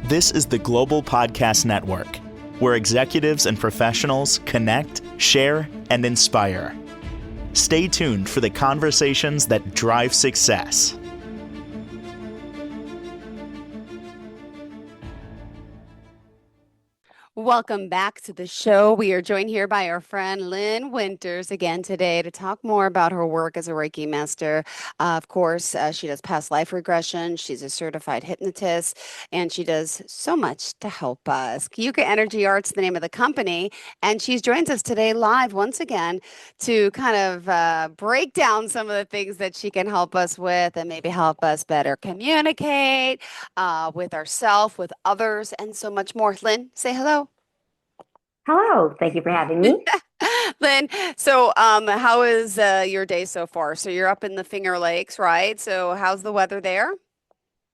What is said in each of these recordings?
This is the Global Podcast Network, where executives and professionals connect, share, and inspire. Stay tuned for the conversations that drive success. Welcome back to the show. We are joined here by our friend Lynn Winters again today to talk more about her work as a Reiki master. Of course, she does past life regression. She's a certified hypnotist, and she does so much to help us. Yuka Energy Arts, the name of the company, and she joins us today live once again to kind of break down some of the things that she can help us with and maybe help us better communicate with ourselves, with others, and so much more. Lynn, say hello. Hello, thank you for having me. Lynn, so how is your day so far? So you're up in the Finger Lakes, right? So how's the weather there?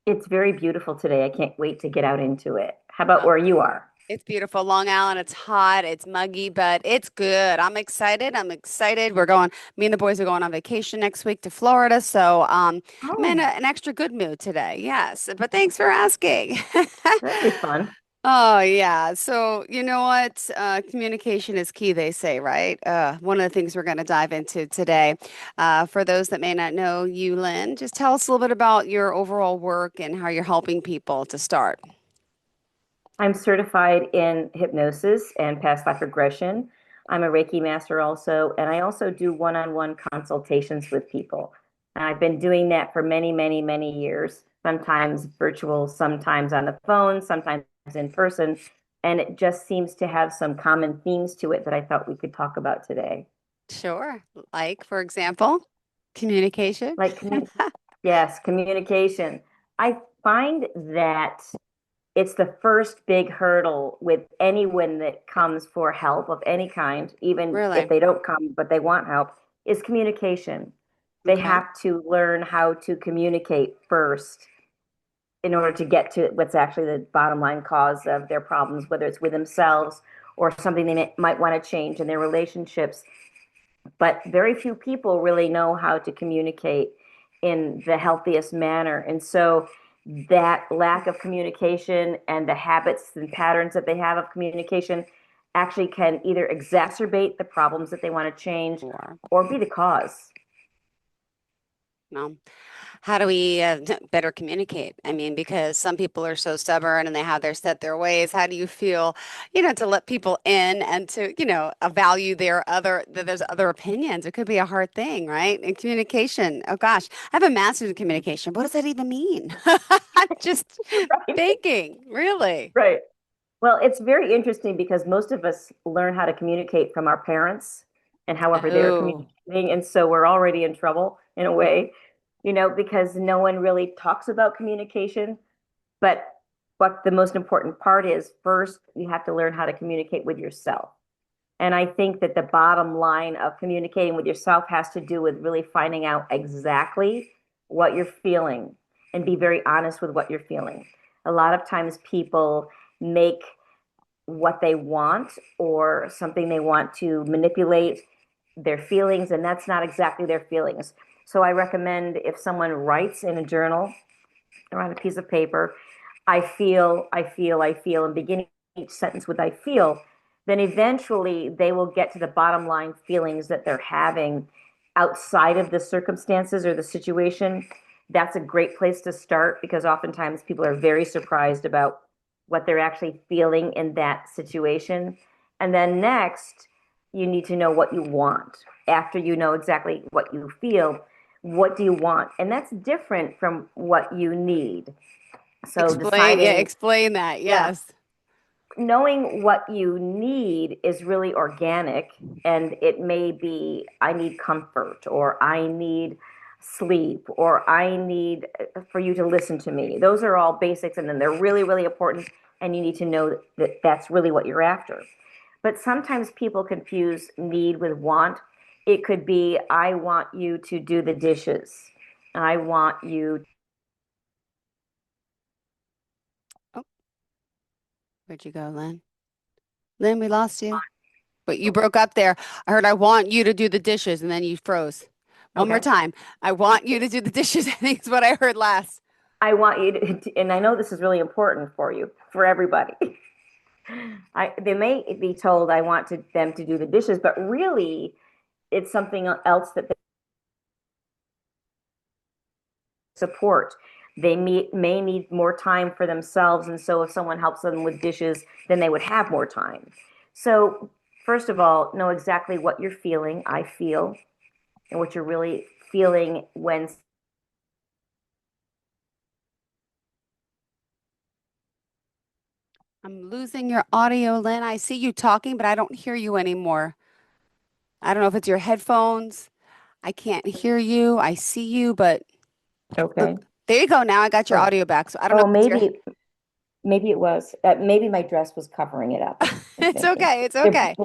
It's very beautiful today. I can't wait to get out into it. How about Uh, where you are? it's beautiful. Long Island, it's hot, it's muggy, but it's good. I'm excited. I'm excited. Me and the boys are going on vacation next week to Florida. So I'm in Oh, an extra good mood today. Yes, but thanks for asking. that'll be fun. Oh, yeah. So, you know what? Communication is key, they say, right? One of the things we're going to dive into today. For those that may not know you, Lynn, just tell us a little bit about your overall work and how you're helping people to start. I'm certified in hypnosis and past life regression. I'm a Reiki master also, and I also do one-on-one consultations with people. And I've been doing that for many, many, many years, sometimes virtual, sometimes on the phone, sometimes in person. And it just seems to have some common themes to it that I thought we could talk about today. Sure. Like, for example, communication. Like, yes, communication. I find that it's the first big hurdle with anyone that comes for help of any kind, even if Really? they don't come, but they want help, is communication. They Okay. have to learn how to communicate first in order to get to what's actually the bottom line cause of their problems, whether it's with themselves or something they might want to change in their relationships. But very few people really know how to communicate in the healthiest manner. And so that lack of communication and the habits and patterns that they have of communication actually can either exacerbate the problems that they want to change Sure. or be the cause. No. How do we better communicate? I mean, because some people are so stubborn and they have their set their ways. How do you feel, to let people in and to, value that there's other opinions? It could be a hard thing, right? And communication. Oh gosh, I have a master's in communication. What does that even mean? I'm just Right. thinking, really. Right. Well, it's very interesting because most of us learn how to communicate from our parents and however they're Oh, communicating. And so we're already in trouble in a way, because no one really talks about communication. But what the most important part is, first, you have to learn how to communicate with yourself. And I think that the bottom line of communicating with yourself has to do with really finding out exactly what you're feeling and be very honest with what you're feeling. A lot of times people make what they want or something they want to manipulate their feelings, and that's not exactly their feelings. So I recommend if someone writes in a journal or on a piece of paper, I feel, I feel, I feel, and beginning each sentence with I feel, then eventually they will get to the bottom line feelings that they're having outside of the circumstances or the situation. That's a great place to start because oftentimes people are very surprised about what they're actually feeling in that situation. And then next, you need to know what you want. After you know exactly what you feel, what do you want? And that's different from what you need. So yeah, deciding, explain that. yeah, Yes. knowing what you need is really organic. And it may be, I need comfort, or I need sleep, or I need for you to listen to me. Those are all basics, and then they're really, really important. And you need to know that that's really what you're after. But sometimes people confuse need with want. It could be, I want you to do the dishes. I want you. Oh, where'd you go, Lynn? Lynn, we lost you. But you broke up there. I heard, I want you to do the dishes, and then you froze. One more Okay. time. I want you to do the dishes, I think is what I heard last. I want you to, and I know this is really important for you, for everybody. They may be told I want them to do the dishes, but really it's something else that they support. They may need more time for themselves, and so if someone helps them with dishes, then they would have more time. So, first of all, know exactly what you're feeling. I feel, and what you're really feeling when. I'm losing your audio, Lynn. I see you talking, but I don't hear you anymore. I don't know if it's your headphones. I can't hear you. I see you, but Okay. look, there you go. Now I got your Oh, audio back. So I don't know oh, if it's your. maybe it was. Maybe my dress was covering it up. I'm It's thinking okay. It's they're okay.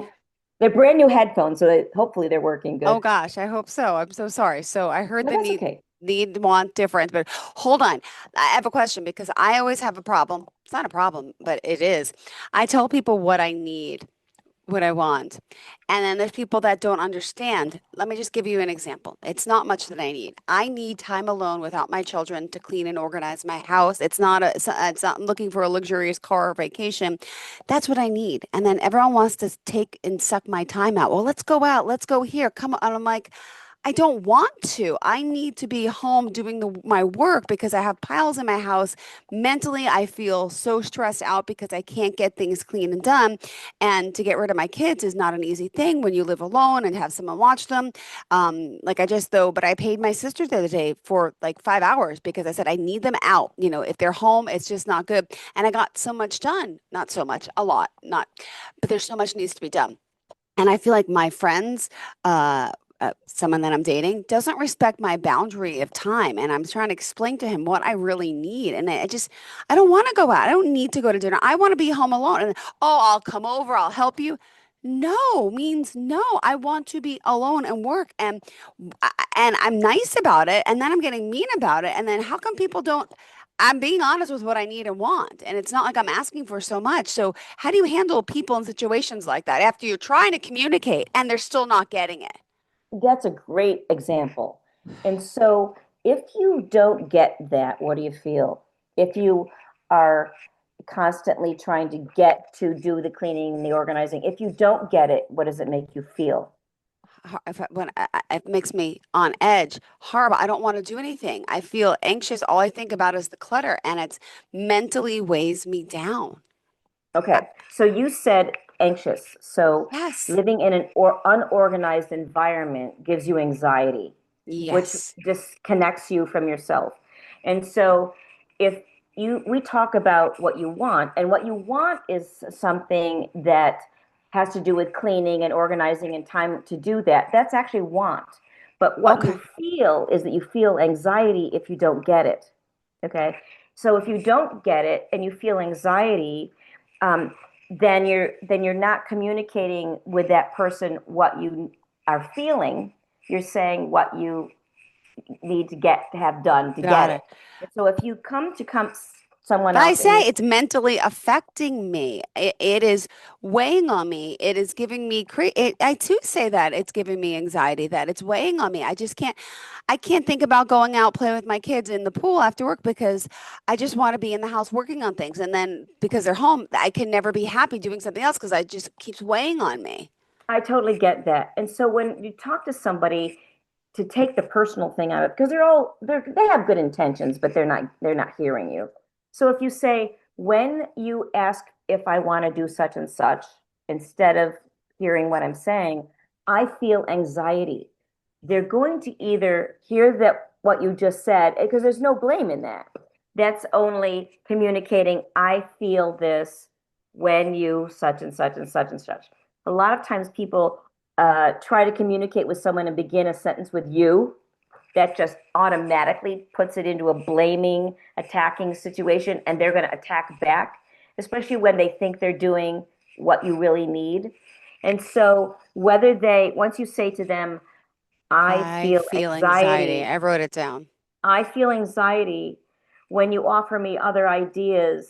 they're brand new headphones, so hopefully they're working Oh good. gosh, I hope so. I'm so sorry. So I heard But the that's okay. need, want difference, but hold on. I have a question because I always have a problem. It's not a problem, but it is. I tell people what I need, what I want. And then there's people that don't understand. Let me just give you an example. It's not much that I need. I need time alone without my children to clean and organize my house. It's not looking for a luxurious car or vacation. That's what I need. And then everyone wants to take and suck my time out. Well, let's go out. Let's go here. Come on. And I'm like, I don't want to. I need to be home doing my work because I have piles in my house. Mentally, I feel so stressed out because I can't get things clean and done. And to get rid of my kids is not an easy thing when you live alone and have someone watch them. Like I just though, but I paid my sister the other day for like 5 hours because I said I need them out. You know, if they're home, it's just not good. And I got so much done. Not so much, a lot, not, but there's so much needs to be done. And I feel like my friends, someone that I'm dating, doesn't respect my boundary of time. And I'm trying to explain to him what I really need. And I don't want to go out. I don't need to go to dinner. I want to be home alone. And oh, I'll come over. I'll help you. No means no. I want to be alone and work. And I'm nice about it. And then I'm getting mean about it. And then how come people don't? I'm being honest with what I need and want. And it's not like I'm asking for so much. So, how do you handle people in situations like that after you're trying to communicate and they're still not getting it? That's a great example. And so, if you don't get that, what do you feel? If you are constantly trying to get to do the cleaning and the organizing, if you don't get it, what does it make you feel? It makes me on edge, horrible. I don't want to do anything. I feel anxious. All I think about is the clutter, and it's mentally weighs me down. Uh, Okay, so you said anxious. So Yes, living in an or unorganized environment gives you anxiety, which yes. disconnects you from yourself. And so if we talk about what you want, and what you want is something that has to do with cleaning and organizing and time to do that. That's actually want. But what you Okay, feel is that you feel anxiety if you don't get it. Okay. So if you don't get it and you feel anxiety, um, then you're not communicating with that person what you are feeling. You're saying what you need to get to have done to get got it. it. And so if you come to someone But I else and say you it's mentally affecting me. It is weighing on me. It is giving me I too say that it's giving me anxiety, that it's weighing on me. I can't think about going out playing with my kids in the pool after work because I just want to be in the house working on things. And then because they're home, I can never be happy doing something else because I just keeps weighing on me. I totally get that. And so when you talk to somebody to take the personal thing out of it, because they have good intentions, but they're not hearing you. So if you say, when you ask if I want to do such and such, instead of hearing what I'm saying, I feel anxiety. They're going to either hear that what you just said, because there's no blame in that. That's only communicating, I feel this when you such and such and such and such. A lot of times people try to communicate with someone and begin a sentence with you. That just automatically puts it into a blaming, attacking situation, and they're going to attack back, especially when they think they're doing what you really need. And so, once you say to them, I I feel feel anxiety. anxiety, I wrote it down. I feel anxiety, when you offer me other ideas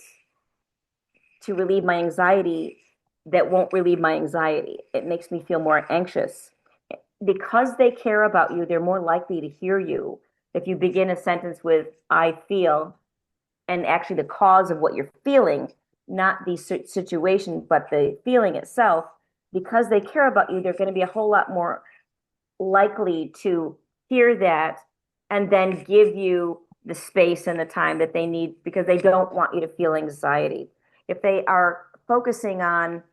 to relieve my anxiety, that won't relieve my anxiety. It makes me feel more anxious. Because they care about you, they're more likely to hear you. If you begin a sentence with, I feel, and actually the cause of what you're feeling, not the situation, but the feeling itself, because they care about you, they're going to be a whole lot more likely to hear that and then give you the space and the time that they need because they don't want you to feel anxiety. If they are focusing on,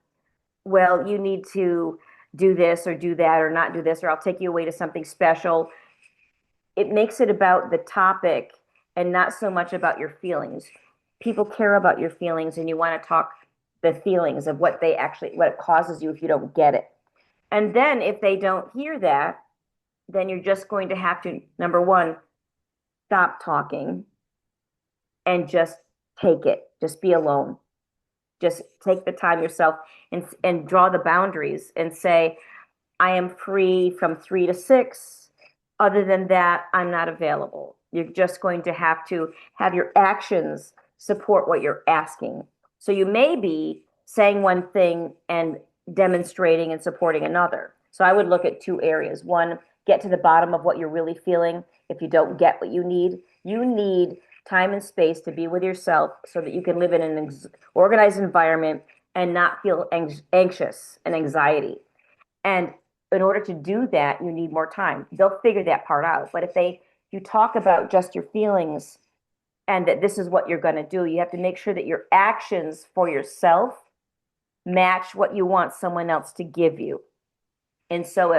well, you need to do this or do that or not do this, or I'll take you away to something special, it makes it about the topic and not so much about your feelings. People care about your feelings and you want to talk the feelings of what it causes you if you don't get it. And then if they don't hear that, then you're just going to have to, number one, stop talking and just take it. Just be alone. Just take the time yourself and draw the boundaries and say, I am free from 3 to 6. Other than that, I'm not available. You're just going to have your actions support what you're asking. So you may be saying one thing and demonstrating and supporting another. So I would look at 2 areas. One, get to the bottom of what you're really feeling. If you don't get what you need time and space to be with yourself so that you can live in an organized environment and not feel anxious and anxiety. And in order to do that, you need more time. They'll figure that part out. But if you talk about just your feelings and that this is what you're going to do, you have to make sure that your actions for yourself match what you want someone else to give you. And so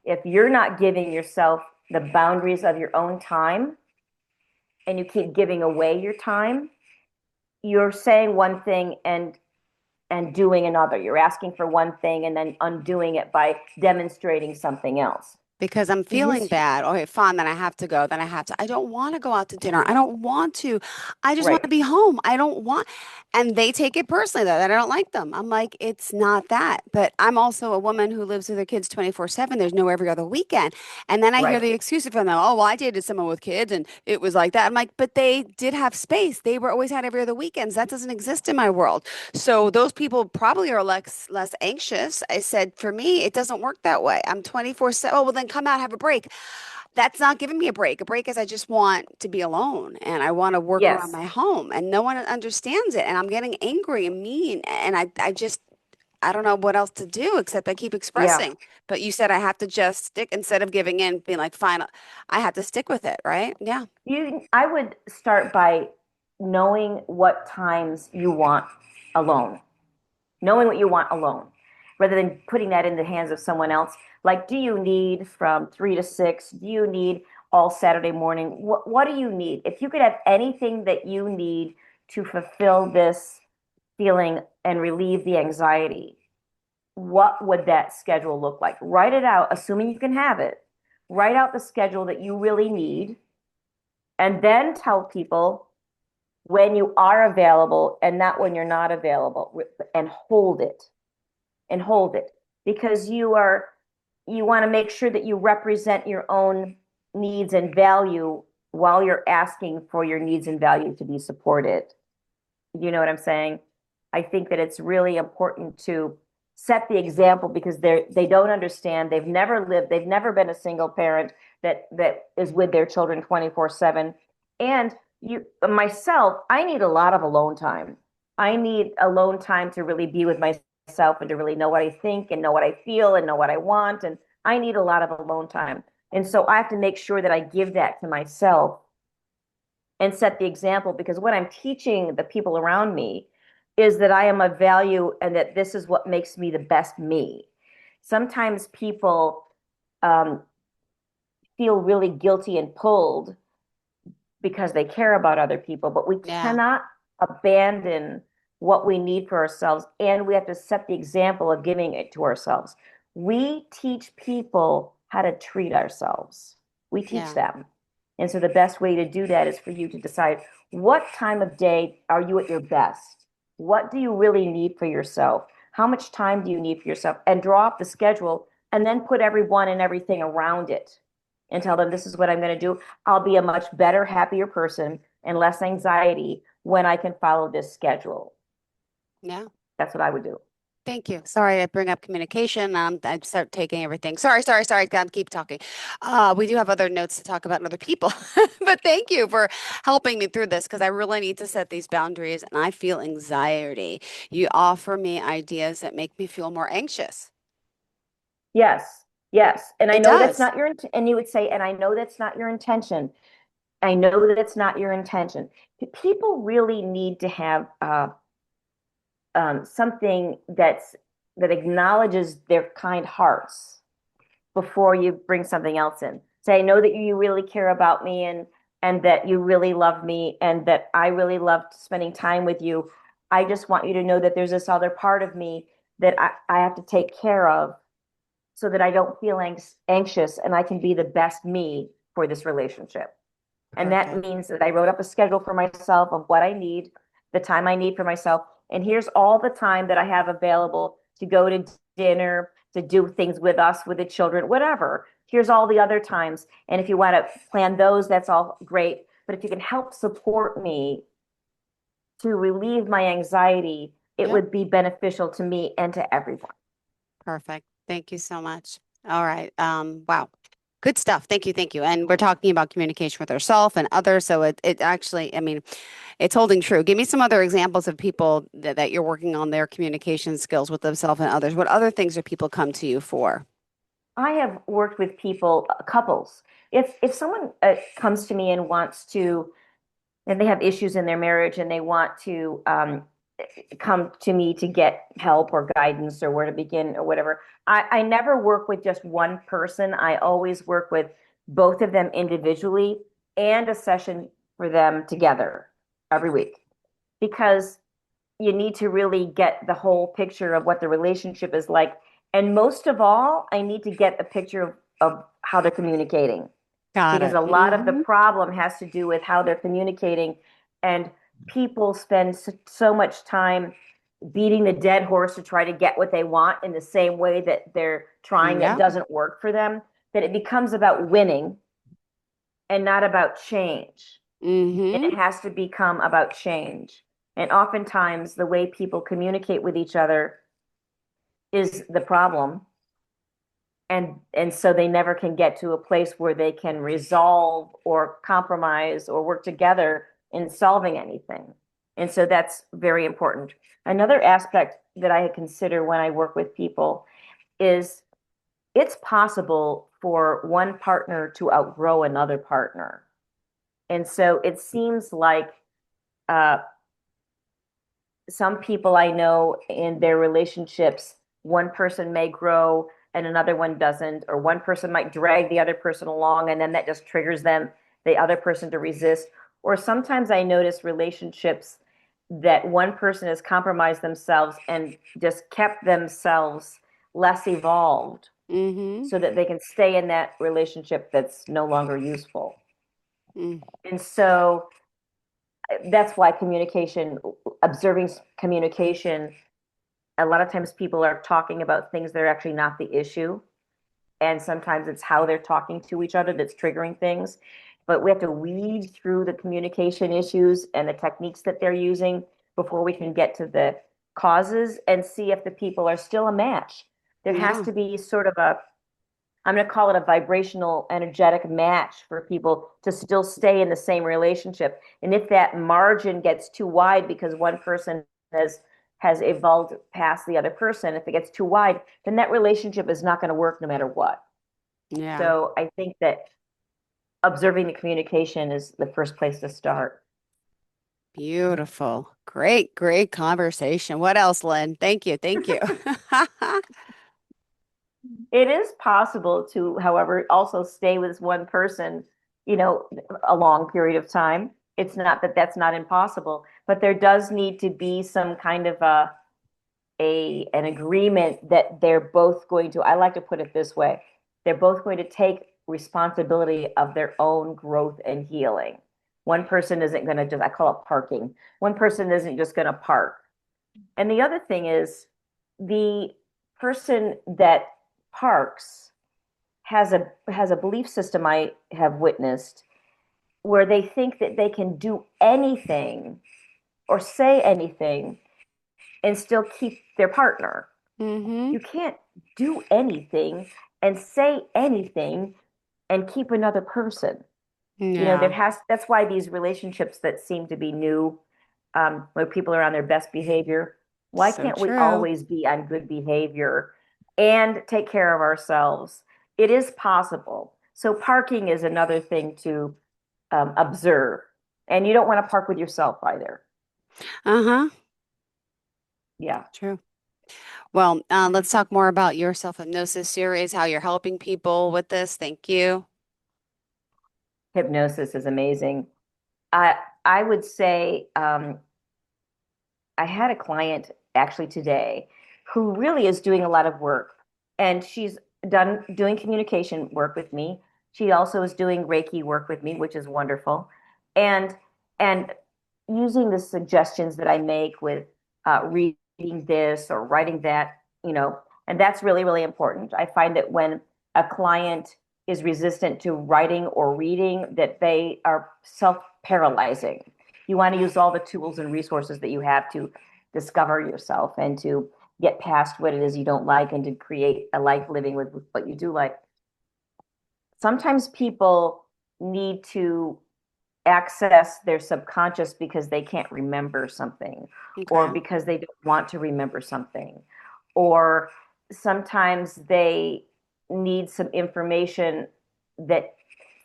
if you're not giving yourself the boundaries of your own time and you keep giving away your time, you're saying one thing and doing another. You're asking for one thing and then undoing it by demonstrating something else. Because I'm feeling bad. Okay, fine, then I have to go. Then I have to. I don't want to go out to dinner. I don't want to. I just want Right. to be home. I don't want. And they take it personally though, that I don't like them. I'm like, it's not that. But I'm also a woman who lives with her kids 24/7. There's no every other weekend. And then I hear Right. the excuse from them, oh, well, I dated someone with kids and it was like that. I'm like, but they did have space. They were always had every other weekends. That doesn't exist in my world. So those people probably are less anxious. I said, for me, it doesn't work that way. I'm 24/7. Oh, well, then come out, have a break. That's not giving me a break. A break is I just want to be alone and I want to work around Yes. my home and no one understands it. And I'm getting angry and mean. And I don't know what else to do except I keep Yeah. expressing. But you said I have to just stick instead of giving in, being like, fine, I have to stick with it, right? Yeah. I would start by knowing what times you want alone. Knowing what you want alone, rather than putting that in the hands of someone else. Like, do you need from 3 to 6? Do you need all Saturday morning? What do you need? If you could have anything that you need to fulfill this feeling and relieve the anxiety, what would that schedule look like? Write it out, assuming you can have it. Write out the schedule that you really need, and then tell people when you are available and not when you're not available, and hold it because you want to make sure that you represent your own needs and value while you're asking for your needs and value to be supported. You know what I'm saying? I think that it's really important to set the example because they don't understand. They've never lived, they've never been a single parent that is with their children 24/7. And myself, I need a lot of alone time. I need alone time to really be with myself and to really know what I think and know what I feel and know what I want. And I need a lot of alone time. And so I have to make sure that I give that to myself and set the example because what I'm teaching the people around me is that I am of value and that this is what makes me the best me. Sometimes people um, feel really guilty and pulled because they care about other people, but we Yeah. cannot abandon what we need for ourselves, and we have to set the example of giving it to ourselves. We teach people how to treat ourselves. We teach Yeah. them. And so the best way to do that is for you to decide what time of day are you at your best? What do you really need for yourself? How much time do you need for yourself? And draw up the schedule and then put everyone and everything around it and tell them this is what I'm going to do. I'll be a much better, happier person and less anxiety when I can follow this schedule. Yeah. That's what I would do. Thank you. Sorry, I bring up communication. I start taking everything. Sorry. God, keep talking. We do have other notes to talk about and other people, but thank you for helping me through this because I really need to set these boundaries and I feel anxiety. You offer me ideas that make me feel more anxious. Yes, yes. And I It know that's does. not your, and you would say, and I know that's not your intention. I know that it's not your intention. People really need to have something that acknowledges their kind hearts before you bring something else in. Say, I know that you really care about me and that you really love me and that I really loved spending time with you. I just want you to know that there's this other part of me that I have to take care of so that I don't feel anxious and I can be the best me for this relationship. And that Perfect. means that I wrote up a schedule for myself of what I need, the time I need for myself. And here's all the time that I have available to go to dinner, to do things with us, with the children, whatever. Here's all the other times. And if you want to plan those, that's all great. But if you can help support me to relieve my anxiety, it Yep. would be beneficial to me and to everyone. Perfect. Thank you so much. All right. Wow. Good stuff. Thank you. Thank you. And we're talking about communication with ourselves and others. So it actually, I mean, it's holding true. Give me some other examples of people that you're working on their communication skills with themselves and others. What other things do people come to you for? I have worked with people, couples. If someone comes to me and wants to, and they have issues in their marriage and they want to come to me to get help or guidance or where to begin or whatever, I never work with just one person. I always work with both of them individually and a session for them together every week because you need to really get the whole picture of what the relationship is like. And most of all, I need to get a picture of how they're communicating Got because it. a lot of the problem has to do with how they're communicating. And people spend so much time beating the dead horse to try to get what they want in the same way that they're trying that Yeah. doesn't work for them, that it becomes about winning and not about change. And Mm-hmm. it has to become about change. And oftentimes, the way people communicate with each other is the problem. And so they never can get to a place where they can resolve or compromise or work together in solving anything. And so that's very important. Another aspect that I consider when I work with people is it's possible for one partner to outgrow another partner. And so it seems like uh, some people I know in their relationships, one person may grow and another one doesn't, or one person might drag the other person along and then that just triggers the other person to resist. Or sometimes I notice relationships that one person has compromised themselves and just kept themselves less evolved Mm-hmm. so that they can stay in that relationship that's no longer useful. Mm. And so that's why communication, observing communication, a lot of times people are talking about things that are actually not the issue. And sometimes it's how they're talking to each other that's triggering things. But we have to weed through the communication issues and the techniques that they're using before we can get to the causes and see if the people are still a match. There has Yeah. to be sort of a, I'm going to call it a vibrational, energetic match for people to still stay in the same relationship. And if that margin gets too wide because one person has evolved past the other person, if it gets too wide, then that relationship is not going to work no matter what. Yeah. So I think that observing the communication is the first place to start. Beautiful. Great conversation. What else, Lynn? Thank you. Thank you. It is possible to, however, also stay with one person, you know, a long period of time. It's not that that's not impossible, but there does need to be some kind of a an agreement that they're both going to, I like to put it this way, they're both going to take responsibility of their own growth and healing. One person isn't going to just, I call it parking. One person isn't just going to park. And the other thing is the person that parks has a belief system I have witnessed where they think that they can do anything or say anything and still keep their partner. Mm-hmm. You can't do anything and say anything and keep another person. Yeah, That's why these relationships that seem to be new, where people are on their best behavior, why so can't we true. always be on good behavior and take care of ourselves? It is possible. So parking is another thing to observe. And you don't want to park with yourself either. Uh-huh. Yeah. True. Well, let's talk more about your self-hypnosis series, how you're helping people with this. Thank you. Hypnosis is amazing. I I would say I had a client actually today who really is doing a lot of work, and she's done doing communication work with me. She also is doing Reiki work with me, which is wonderful, and and using the suggestions that I make with reading this or writing that, and that's really, really important. I find that when a client is resistant to writing or reading, that they are self-paralyzing. You want to use all the tools and resources that you have to discover yourself and to get past what it is you don't like and to create a life living with what you do like. Sometimes people need to access their subconscious because they can't remember something or Okay. because they don't want to remember something, or sometimes they need some information that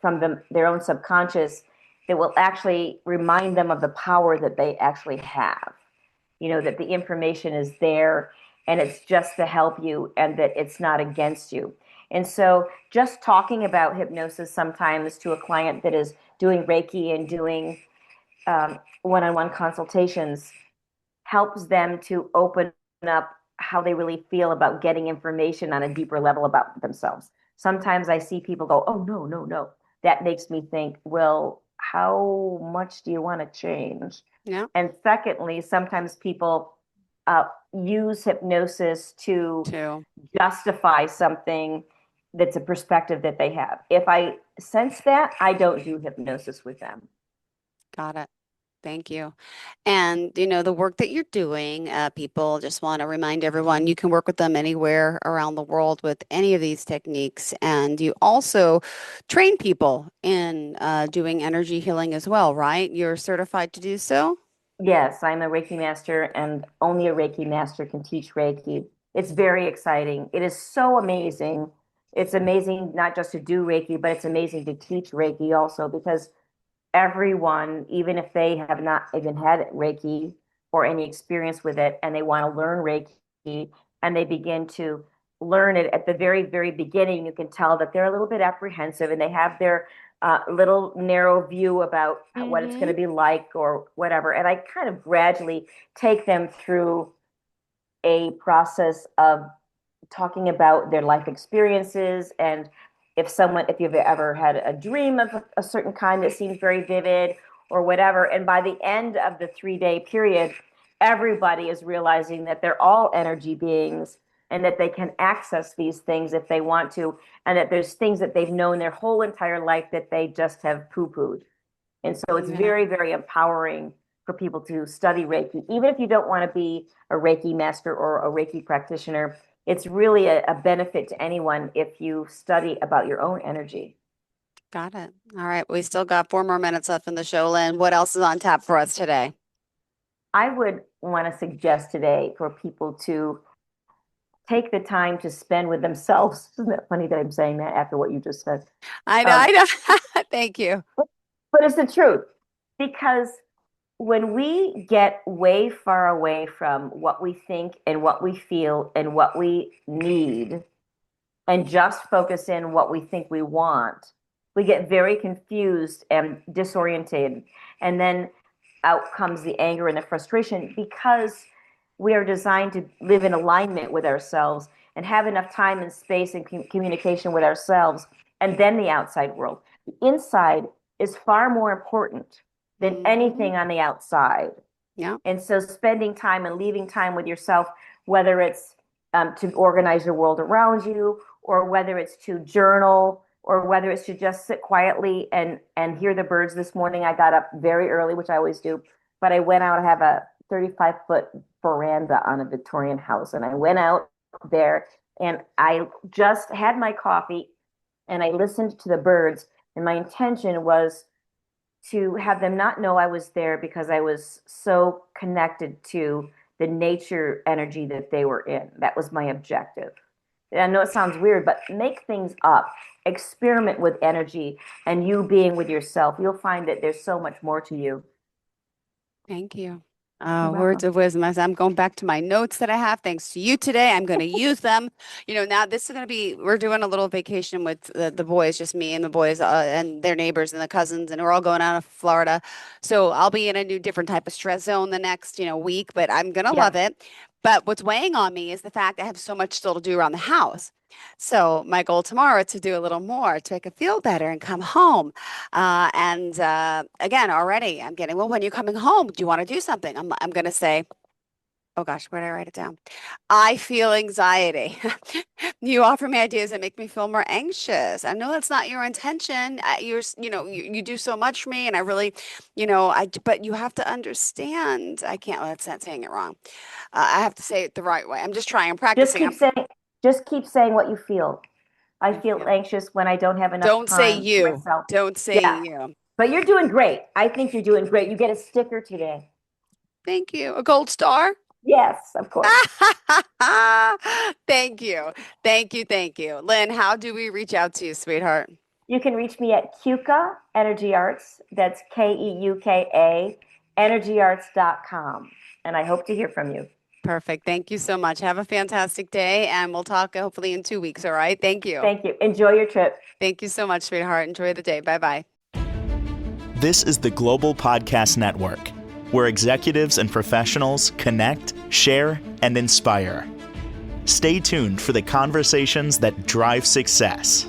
from their own subconscious that will actually remind them of the power that they actually have, that the information is there and it's just to help you and that it's not against you. And so just talking about hypnosis sometimes to a client that is doing Reiki and doing one-on-one consultations helps them to open up how they really feel about getting information on a deeper level about themselves. Sometimes I see people go, oh, no, no, no. That makes me think, well, how much do you want to change? Yeah. And secondly, sometimes people use hypnosis to Two. justify something that's a perspective that they have. If I sense that, I don't do hypnosis with them. Got it. Thank you. And the work that you're doing, people just want to remind everyone you can work with them anywhere around the world with any of these techniques. And you also train people in doing energy healing as well, right? You're certified to do so? Yes, I'm a Reiki master, and only a Reiki master can teach Reiki. It's very exciting. It is so amazing. It's amazing not just to do Reiki, but it's amazing to teach Reiki also because everyone, even if they have not even had Reiki or any experience with it, and they want to learn Reiki and they begin to learn it at the very, very beginning, you can tell that they're a little bit apprehensive and they have their little narrow view about what it's going Mm-hmm. to be like or whatever. And I kind of gradually take them through a process of talking about their life experiences and if you've ever had a dream of a certain kind that seems very vivid or whatever. And by the end of the 3 day period, everybody is realizing that they're all energy beings and that they can access these things if they want to, and that there's things that they've known their whole entire life that they just have poo-pooed. And so it's Yeah. very, very empowering for people to study Reiki. Even if you don't want to be a Reiki master or a Reiki practitioner, it's really a benefit to anyone if you study about your own energy. Got it. All right. We still got 4 more minutes left in the show, Lynn. What else is on tap for us today? I would want to suggest today for people to take the time to spend with themselves. Isn't that funny that I'm saying that after what you just said? I know. Um, I know. Thank you. but it's the truth because when we get way far away from what we think and what we feel and what we need and just focus in what we think we want, we get very confused and disoriented. And then out comes the anger and the frustration because we are designed to live in alignment with ourselves and have enough time and space and communication with ourselves and then the outside world. The inside is far more important than Mm-hmm. anything on the outside. Yeah. And so spending time and leaving time with yourself, whether it's to organize your world around you, or whether it's to journal, or whether it's to just sit quietly and hear the birds. This morning I got up very early, which I always do, but I went out. I have a 35-foot veranda on a Victorian house, and I went out there, and I just had my coffee and I listened to the birds, and my intention was to have them not know I was there because I was so connected to the nature energy that they were in. That was my objective. And I know it sounds weird, but make things up. Experiment with energy and you being with yourself. You'll find that there's so much more to you. Thank you. You're Words welcome. of wisdom. As I'm going back to my notes that I have, thanks to you today. I'm going to use them. Now this is going to be, we're doing a little vacation with the boys, just me and the boys and their neighbors and the cousins, and we're all going out of Florida. So I'll be in a new, different type of stress zone the next, week, but I'm going to Yeah. love it. But what's weighing on me is the fact I have so much still to do around the house. So my goal tomorrow is to do a little more to make it feel better and come home. And again, already I'm getting, well, when you're coming home, do you want to do something? I'm going to say, oh gosh, where did I write it down? I feel anxiety. You offer me ideas that make me feel more anxious. I know that's not your intention. You do so much for me, and I really, but you have to understand. I can't, that's not saying it wrong. I have to say it the right way. I'm just trying. I'm Just practicing. keep saying what you feel. I feel anxious when I don't have enough Don't say time for you. myself. Don't say Yeah. you. But you're doing great. I think you're doing great. You get a sticker today. Thank you. A gold star? Yes, of course. Thank you. Thank you. Thank you. Lynn, how do we reach out to you, sweetheart? You can reach me at Keuka Energy Arts. That's KEUKA, energyarts.com. And I hope to hear from you. Perfect. Thank you so much. Have a fantastic day, and we'll talk hopefully in 2 weeks. All right. Thank you. Thank you. Enjoy your trip. Thank you so much, sweetheart. Enjoy the day. Bye-bye. This is the Global Podcast Network, where executives and professionals connect, share, and inspire. Stay tuned for the conversations that drive success.